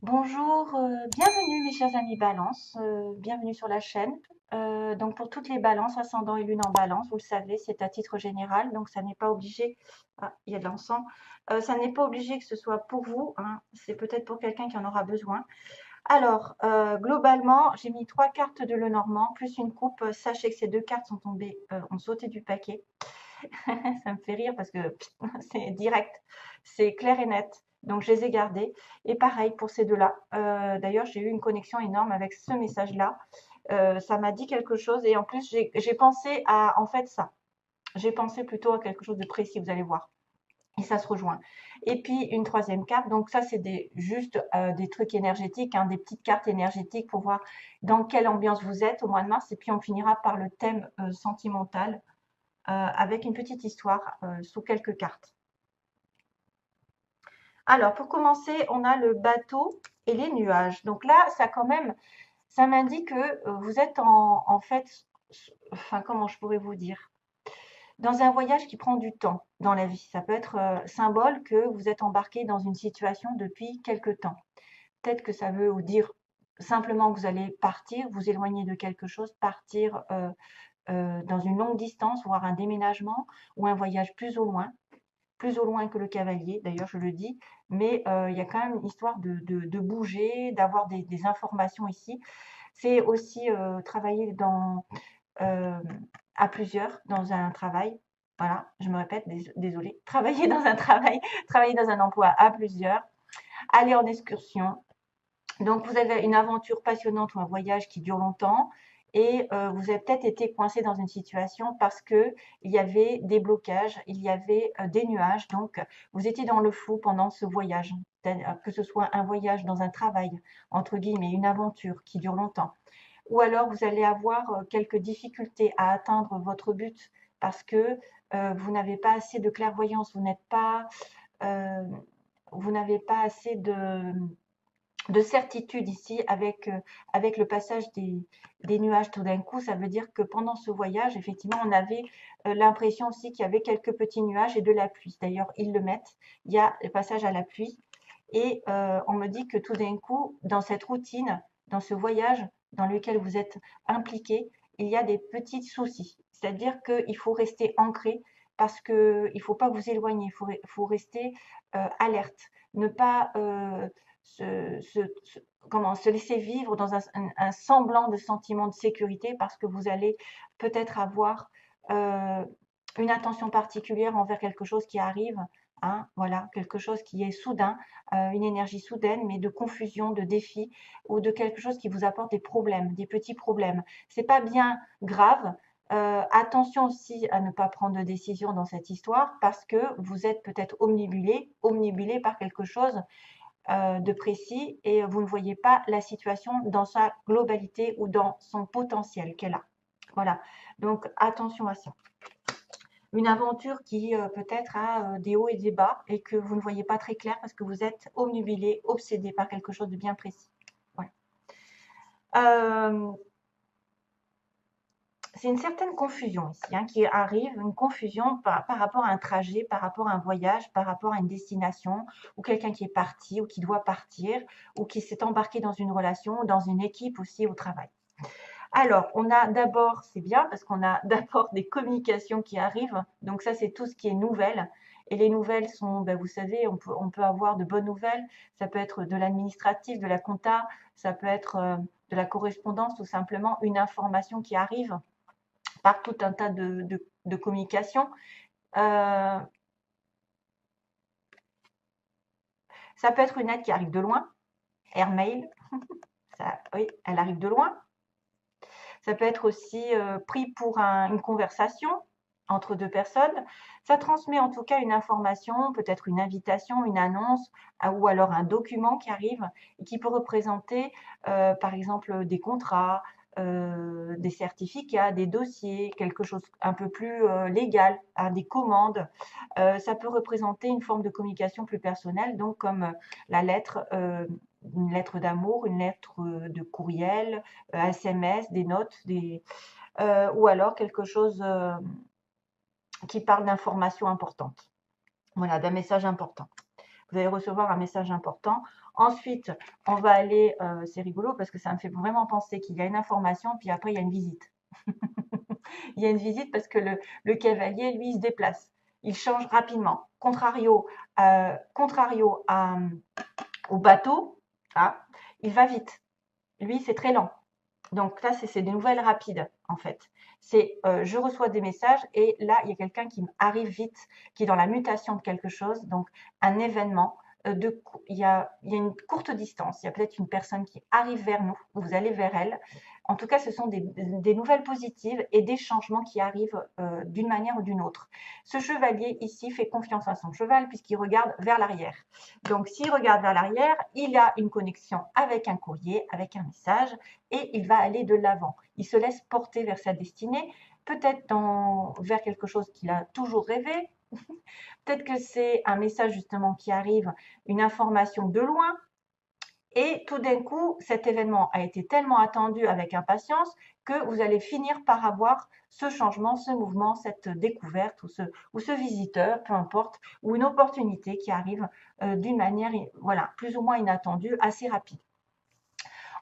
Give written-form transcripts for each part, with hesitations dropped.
Bonjour, bienvenue mes chers amis Balance, bienvenue sur la chaîne. Donc pour toutes les balances, ascendant et lune en balance, vous le savez, c'est à titre général, donc ça n'est pas obligé, ah, il y a de l'encens, ça n'est pas obligé que ce soit pour vous, hein, c'est peut-être pour quelqu'un qui en aura besoin. Alors, globalement, j'ai mis 3 cartes de Lenormand, plus une coupe. Sachez que ces 2 cartes sont tombées, ont sauté du paquet. Ça me fait rire parce que c'est direct, c'est clair et net. Donc je les ai gardés. Et pareil pour ces deux-là. D'ailleurs, j'ai eu une connexion énorme avec ce message-là. Ça m'a dit quelque chose et en plus, j'ai pensé à en fait ça. J'ai pensé plutôt à quelque chose de précis, vous allez voir. Et ça se rejoint. Et puis une troisième carte, donc ça c'est juste des trucs énergétiques, hein, des petites cartes énergétiques pour voir dans quelle ambiance vous êtes au mois de mars. Et puis on finira par le thème sentimental avec une petite histoire sous quelques cartes. Alors, pour commencer, on a le bateau et les nuages. Donc là, ça quand même, ça m'indique que vous êtes en fait, enfin, comment je pourrais vous dire, dans un voyage qui prend du temps dans la vie. Ça peut être symbole que vous êtes embarqué dans une situation depuis quelque temps. Peut-être que ça veut vous dire simplement que vous allez partir, vous éloigner de quelque chose, partir dans une longue distance, voire un déménagement ou un voyage plus au loin que le cavalier, d'ailleurs je le dis, mais il y a quand même une histoire de bouger, d'avoir des informations ici. C'est aussi travailler euh, à plusieurs dans un travail. Voilà, je me répète, désolé. Travailler dans un travail, travailler dans un emploi à plusieurs, aller en excursion, donc, vous avez une aventure passionnante ou un voyage qui dure longtemps et vous avez peut-être été coincé dans une situation parce que il y avait des blocages, il y avait des nuages. Donc, vous étiez dans le flou pendant ce voyage, que ce soit un voyage dans un travail, entre guillemets, une aventure qui dure longtemps. Ou alors, vous allez avoir quelques difficultés à atteindre votre but parce que vous n'avez pas assez de clairvoyance, euh, vous n'avez pas assez de certitude ici avec le passage des nuages tout d'un coup. Ça veut dire que pendant ce voyage, effectivement, on avait l'impression aussi qu'il y avait quelques petits nuages et de la pluie. D'ailleurs, ils le mettent. Il y a le passage à la pluie. Et on me dit que tout d'un coup, dans cette routine, dans ce voyage dans lequel vous êtes impliqué, il y a des petits soucis. C'est-à-dire qu'il faut rester ancré parce qu'il ne faut pas vous éloigner, faut rester alerte, ne pas se, se, se laisser vivre dans un semblant de sentiment de sécurité parce que vous allez peut-être avoir euh, une attention particulière envers quelque chose qui arrive, hein, voilà, quelque chose qui est soudain, une énergie soudaine, mais de confusion, de défi ou de quelque chose qui vous apporte des problèmes, des petits problèmes. C'est pas bien grave. Attention aussi à ne pas prendre de décision dans cette histoire parce que vous êtes peut-être omnibulé par quelque chose de précis et vous ne voyez pas la situation dans sa globalité ou dans son potentiel qu'elle a. Voilà, donc attention à ça. Une aventure qui peut-être a des hauts et des bas et que vous ne voyez pas très clair parce que vous êtes omnubilé, obsédé par quelque chose de bien précis. Ouais. Euh, c'est une certaine confusion ici qui arrive, une confusion par rapport à un trajet, par rapport à un voyage, par rapport à une destination, ou quelqu'un qui est parti ou qui doit partir, ou qui s'est embarqué dans une relation, dans une équipe aussi au travail. Alors, on a d'abord, c'est bien parce qu'on a d'abord des communications qui arrivent. Donc ça, c'est tout ce qui est nouvelles. Et les nouvelles sont, ben, vous savez, on peut avoir de bonnes nouvelles. Ça peut être de l'administratif, de la compta, ça peut être de la correspondance, tout simplement une information qui arrive par tout un tas de communications. Euh, Ça peut être une aide qui arrive de loin, airmail, ça, oui, elle arrive de loin. Ça peut être aussi pris pour une conversation entre deux personnes. Ça transmet en tout cas une information, peut-être une invitation, une annonce, ou alors un document qui arrive et qui peut représenter, par exemple, des contrats, des certificats, des dossiers, quelque chose un peu plus légal, hein, des commandes. Ça peut représenter une forme de communication plus personnelle, donc comme la lettre, une lettre d'amour, une lettre de courriel, SMS, des notes, ou alors quelque chose qui parle d'informations importantes. Voilà, d'un message important. vous allez recevoir un message important. Ensuite, on va aller, c'est rigolo parce que ça me fait vraiment penser qu'il y a une information, puis après il y a une visite. Il y a une visite parce que le cavalier, lui, il se déplace. Il change rapidement. Contrario au bateau, ah, il va vite. Lui, c'est très lent. Donc là, c'est des nouvelles rapides, en fait. C'est je reçois des messages et là, il y a quelqu'un qui arrive vite, qui est dans la mutation de quelque chose, donc un événement. Il y a une courte distance, il y a peut-être une personne qui arrive vers nous, vous allez vers elle. En tout cas, ce sont des nouvelles positives et des changements qui arrivent d'une manière ou d'une autre. Ce chevalier ici fait confiance à son cheval puisqu'il regarde vers l'arrière. Donc, s'il regarde vers l'arrière, il a une connexion avec un courrier, avec un message, et il va aller de l'avant. Il se laisse porter vers sa destinée, peut-être vers quelque chose qu'il a toujours rêvé. Peut-être que c'est un message justement qui arrive, une information de loin. Et tout d'un coup, cet événement a été tellement attendu avec impatience que vous allez finir par avoir ce changement, ce mouvement, cette découverte ou ce visiteur, peu importe, ou une opportunité qui arrive d'une manière voilà, plus ou moins inattendue, assez rapide.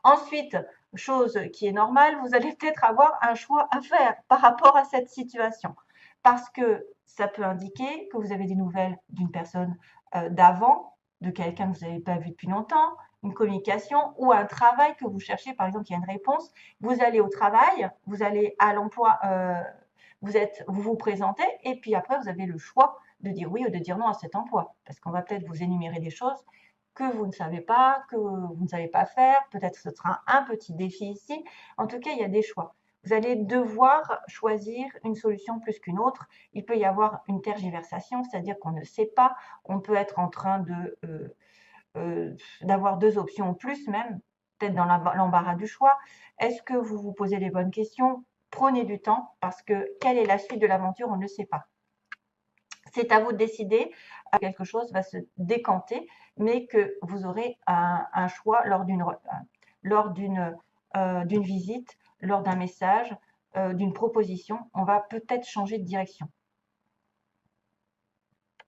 Ensuite, chose qui est normale, vous allez peut-être avoir un choix à faire par rapport à cette situation. Parce que ça peut indiquer que vous avez des nouvelles d'une personne d'avant, de quelqu'un que vous n'avez pas vu depuis longtemps, une communication ou un travail que vous cherchez, par exemple, il y a une réponse. Vous allez au travail, vous allez à l'emploi, vous vous présentez et puis après, vous avez le choix de dire oui ou de dire non à cet emploi. Parce qu'on va peut-être vous énumérer des choses que vous ne savez pas, que vous ne savez pas faire. Peut-être que ce sera un petit défi ici. En tout cas, il y a des choix. Vous allez devoir choisir une solution plus qu'une autre. Il peut y avoir une tergiversation, c'est-à-dire qu'on ne sait pas. On peut être en train d'avoir deux options ou plus même, peut-être dans l'embarras du choix. Est-ce que vous vous posez les bonnes questions? Prenez du temps parce que quelle est la suite de l'aventure, on ne sait pas. C'est à vous de décider. Quelque chose va se décanter, mais que vous aurez un choix lors d'une visite, lors d'un message, d'une proposition. On va peut-être changer de direction.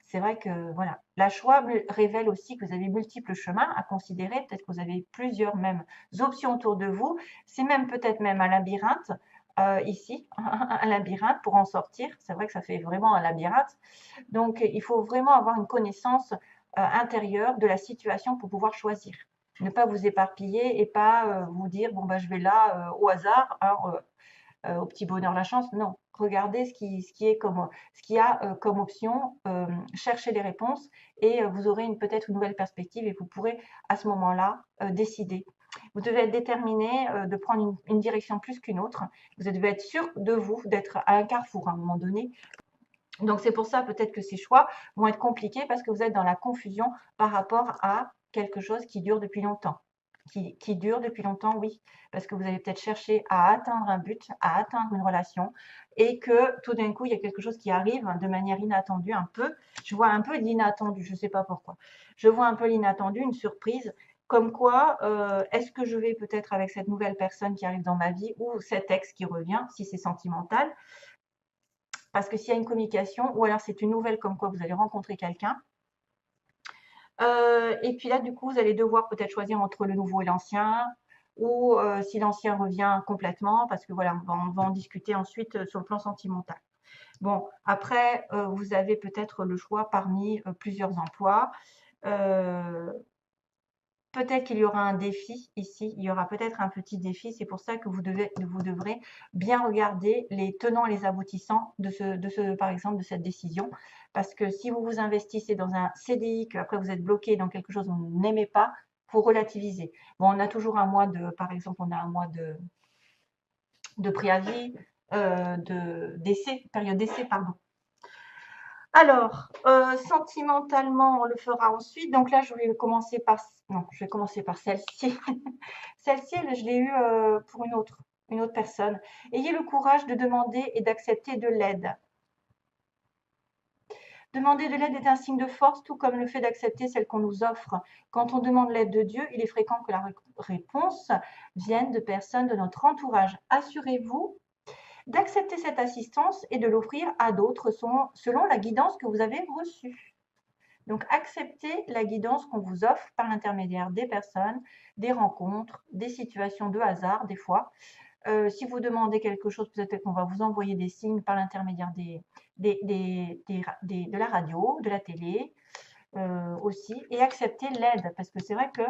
C'est vrai que voilà, la choix révèle aussi que vous avez multiples chemins à considérer. Peut-être que vous avez plusieurs mêmes options autour de vous. C'est même peut-être même un labyrinthe ici, un labyrinthe pour en sortir. C'est vrai que ça fait vraiment un labyrinthe. Donc, il faut vraiment avoir une connaissance intérieure de la situation pour pouvoir choisir. Ne pas vous éparpiller et pas vous dire, bon, bah, je vais là au hasard, hein, au petit bonheur la chance. Non, regardez ce qu'il y a comme option, cherchez les réponses et vous aurez peut-être une nouvelle perspective et vous pourrez à ce moment-là décider. Vous devez être déterminé de prendre une direction plus qu'une autre. Vous devez être sûr de vous, d'être à un carrefour à un moment donné. Donc c'est pour ça peut-être que ces choix vont être compliqués parce que vous êtes dans la confusion par rapport à quelque chose qui dure depuis longtemps. Qui dure depuis longtemps, oui, parce que vous avez peut-être cherché à atteindre un but, à atteindre une relation, et que tout d'un coup, il y a quelque chose qui arrive de manière inattendue un peu. Je vois un peu l'inattendu, je ne sais pas pourquoi. Je vois un peu l'inattendu, une surprise, comme quoi, est-ce que je vais peut-être avec cette nouvelle personne qui arrive dans ma vie, ou cet ex qui revient, si c'est sentimental, parce que s'il y a une communication, ou alors c'est une nouvelle comme quoi vous allez rencontrer quelqu'un, et puis là, du coup, vous allez devoir peut-être choisir entre le nouveau et l'ancien, ou si l'ancien revient complètement, parce que voilà, on va en discuter ensuite sur le plan sentimental. Bon, après, vous avez peut-être le choix parmi plusieurs emplois. Peut-être qu'il y aura un défi ici, il y aura peut-être un petit défi. C'est pour ça que vous devrez bien regarder les tenants et les aboutissants par exemple, de cette décision. Parce que si vous vous investissez dans un CDI, qu'après vous êtes bloqué dans quelque chose que vous n'aimez pas, il faut relativiser. Bon, on a toujours un mois par exemple, on a un mois de préavis, période d'essai, pardon. Alors, sentimentalement, on le fera ensuite. Donc là, je vais commencer par celle-ci. Celle-ci, je l'ai eue pour une autre personne. Ayez le courage de demander et d'accepter de l'aide. Demander de l'aide est un signe de force, tout comme le fait d'accepter celle qu'on nous offre. Quand on demande l'aide de Dieu, il est fréquent que la réponse vienne de personnes de notre entourage. Assurez-vous d'accepter cette assistance et de l'offrir à d'autres selon la guidance que vous avez reçue. Donc, acceptez la guidance qu'on vous offre par l'intermédiaire des personnes, des rencontres, des situations de hasard, des fois. Si vous demandez quelque chose, peut-être qu'on va vous envoyer des signes par l'intermédiaire de la radio, de la télé aussi, et accepter l'aide, parce que c'est vrai que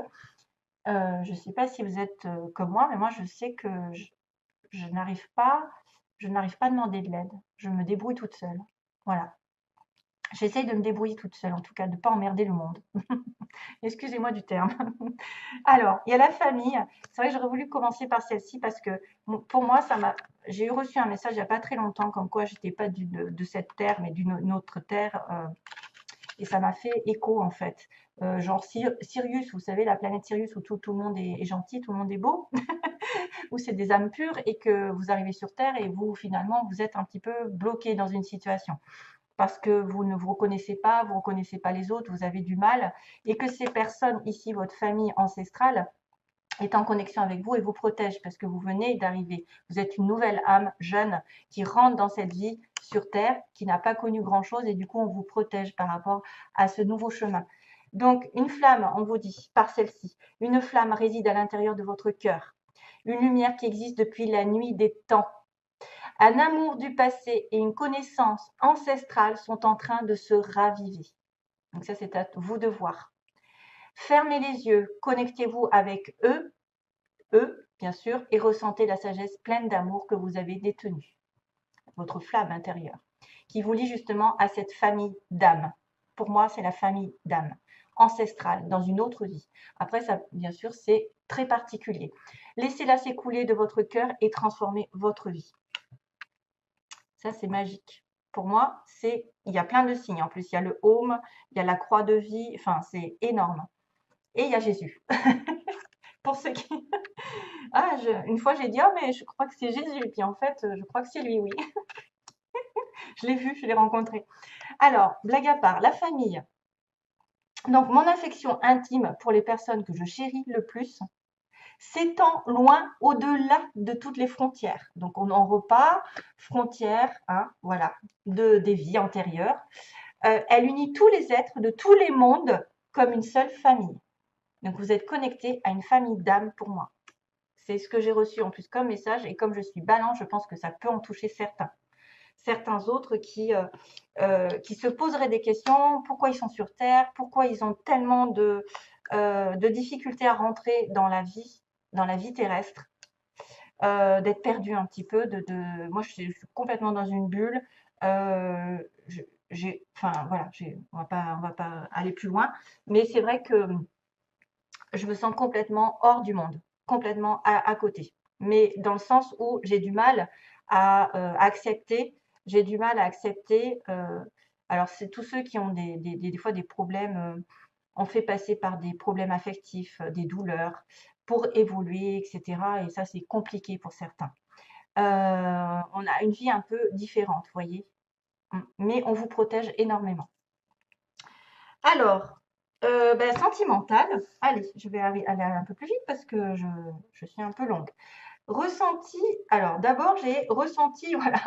je ne sais pas si vous êtes comme moi, mais moi je sais que je n'arrive pas, à demander de l'aide. Je me débrouille toute seule. Voilà. J'essaye de me débrouiller toute seule, en tout cas, de ne pas emmerder le monde. Excusez-moi du terme. Alors, il y a la famille. C'est vrai que j'aurais voulu commencer par celle-ci parce que pour moi, j'ai reçu un message il n'y a pas très longtemps comme quoi je n'étais pas de cette terre, mais d'une autre terre. Et ça m'a fait écho en fait. Genre Sirius, vous savez, la planète Sirius où tout le monde est gentil, tout le monde est beau, où c'est des âmes pures et que vous arrivez sur Terre et vous, finalement, vous êtes un petit peu bloqué dans une situation parce que vous ne vous reconnaissez pas, vous ne reconnaissez pas les autres, vous avez du mal et que ces personnes ici, votre famille ancestrale, est en connexion avec vous et vous protège parce que vous venez d'arriver. Vous êtes une nouvelle âme jeune qui rentre dans cette vie sur Terre, qui n'a pas connu grand-chose et du coup, on vous protège par rapport à ce nouveau chemin. Donc, une flamme, on vous dit, par celle-ci, une flamme réside à l'intérieur de votre cœur. Une lumière qui existe depuis la nuit des temps. Un amour du passé et une connaissance ancestrale sont en train de se raviver. Donc ça, c'est à vous de voir. Fermez les yeux, connectez-vous avec eux, bien sûr, et ressentez la sagesse pleine d'amour que vous avez détenue, votre flamme intérieure, qui vous lie justement à cette famille d'âmes. Pour moi, c'est la famille d'âmes, ancestrale, dans une autre vie. Après, ça, bien sûr, c'est très particulier. Laissez-la s'écouler de votre cœur et transformer votre vie. Ça, c'est magique. Pour moi, il y a plein de signes. En plus, il y a le home, il y a la croix de vie, enfin, c'est énorme. Et il y a Jésus. Pour ceux qui... Ah, une fois, j'ai dit, ah, mais je crois que c'est Jésus. Puis en fait, je crois que c'est lui, oui. Je l'ai vu, je l'ai rencontré. Alors, blague à part, la famille. Donc, mon affection intime pour les personnes que je chéris le plus s'étend loin au-delà de toutes les frontières. Donc, on en repart, frontières, hein, voilà, des vies antérieures. Elle unit tous les êtres de tous les mondes comme une seule famille. Donc, vous êtes connectés à une famille d'âmes pour moi. C'est ce que j'ai reçu en plus comme message et comme je suis balance, je pense que ça peut en toucher certains. Certains autres qui se poseraient des questions, pourquoi ils sont sur Terre, pourquoi ils ont tellement de difficultés à rentrer dans la vie terrestre, d'être perdus un petit peu. Moi, je suis complètement dans une bulle. Enfin voilà, on va pas aller plus loin, mais c'est vrai que je me sens complètement hors du monde, complètement à côté. Mais dans le sens où j'ai du mal à accepter, j'ai du mal à accepter. Alors, c'est tous ceux qui ont des fois des problèmes, on fait passer par des problèmes affectifs, des douleurs pour évoluer, etc. Et ça, c'est compliqué pour certains. On a une vie un peu différente, vous voyez. Mais on vous protège énormément. Alors, sentimental. Allez, je vais aller un peu plus vite parce que je suis un peu longue. Ressenti. Alors, d'abord, j'ai ressenti, voilà,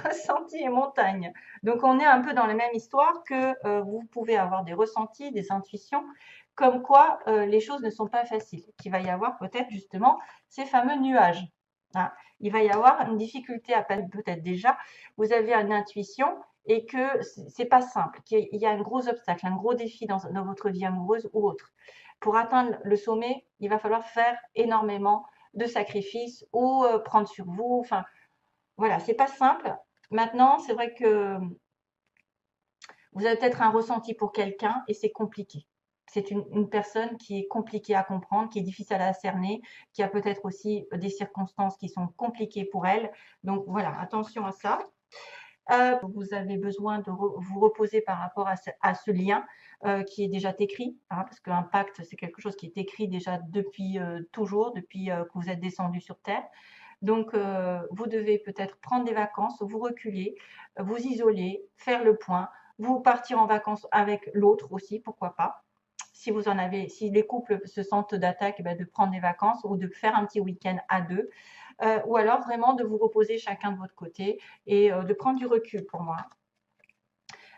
ressenti et montagne. Donc, on est un peu dans la même histoire que vous pouvez avoir des ressentis, des intuitions, comme quoi les choses ne sont pas faciles. Qu'il va y avoir peut-être justement ces fameux nuages. Hein. Il va y avoir une difficulté à peut-être déjà. Vous avez une intuition et que c'est pas simple, qu'il y a un gros obstacle, un gros défi dans votre vie amoureuse ou autre. Pour atteindre le sommet, il va falloir faire énormément de sacrifices ou prendre sur vous. Enfin, voilà, c'est pas simple. Maintenant, c'est vrai que vous avez peut-être un ressenti pour quelqu'un et c'est compliqué. C'est une personne qui est compliquée à comprendre, qui est difficile à cerner, qui a peut-être aussi des circonstances qui sont compliquées pour elle. Donc voilà, attention à ça. Vous avez besoin de vous reposer par rapport à ce lien qui est déjà écrit, hein, parce qu'un pacte, c'est quelque chose qui est écrit déjà depuis toujours, depuis que vous êtes descendu sur Terre. Donc, vous devez peut-être prendre des vacances, vous reculer, vous isoler, faire le point, vous partir en vacances avec l'autre aussi, pourquoi pas. Si vous en avez, si les couples se sentent d'attaque, de prendre des vacances ou de faire un petit week-end à deux. Ou alors vraiment de vous reposer chacun de votre côté et de prendre du recul pour moi.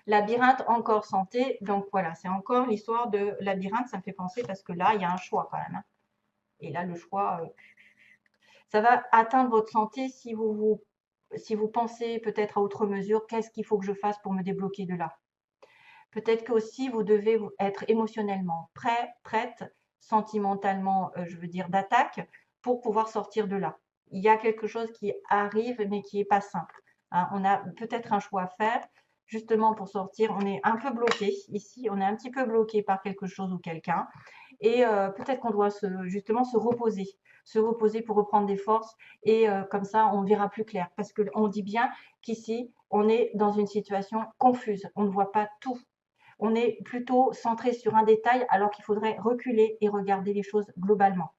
Labyrinthe, encore santé. Donc voilà, c'est encore l'histoire de labyrinthe. Ça me fait penser parce que là, il y a un choix quand même, hein. Et là, le choix, ça va atteindre votre santé si vous pensez peut-être à outre mesure, qu'est-ce qu'il faut que je fasse pour me débloquer de là? Peut-être que aussi vous devez être émotionnellement prêt, prête, sentimentalement, je veux dire, d'attaque pour pouvoir sortir de là. Il y a quelque chose qui arrive, mais qui n'est pas simple, hein. On a peut-être un choix à faire, justement pour sortir. On est un peu bloqué ici, on est un petit peu bloqué par quelque chose ou quelqu'un. Et peut-être qu'on doit justement se reposer pour reprendre des forces. Et comme ça, on verra plus clair. Parce qu'on dit bien qu'ici, on est dans une situation confuse. On ne voit pas tout. On est plutôt centré sur un détail alors qu'il faudrait reculer et regarder les choses globalement.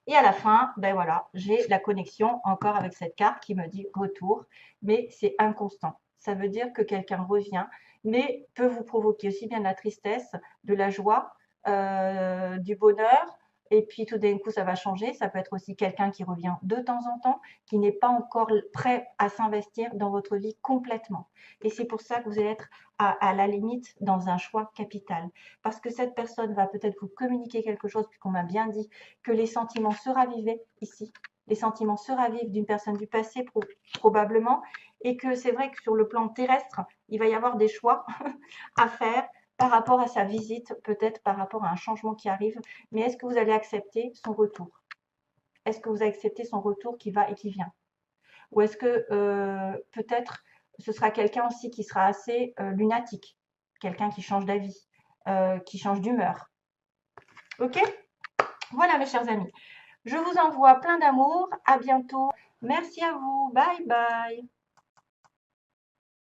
Et à la fin, ben voilà, j'ai la connexion encore avec cette carte qui me dit retour, mais c'est inconstant. Ça veut dire que quelqu'un revient, mais peut vous provoquer aussi bien de la tristesse, de la joie, du bonheur, et puis tout d'un coup ça va changer. Ça peut être aussi quelqu'un qui revient de temps en temps, qui n'est pas encore prêt à s'investir dans votre vie complètement. Et c'est pour ça que vous allez être à la limite dans un choix capital. Parce que cette personne va peut-être vous communiquer quelque chose, puisqu'on m'a bien dit que les sentiments se ravivaient ici. Les sentiments se ravivent d'une personne du passé probablement, et que c'est vrai que sur le plan terrestre, il va y avoir des choix à faire par rapport à sa visite, peut-être par rapport à un changement qui arrive, mais est-ce que vous allez accepter son retour? Est-ce que vous acceptez son retour qui va et qui vient? Ou est-ce que peut-être ce sera quelqu'un aussi qui sera assez lunatique, quelqu'un qui change d'avis, qui change d'humeur? Ok? Voilà mes chers amis. Je vous envoie plein d'amour. À bientôt. Merci à vous. Bye bye.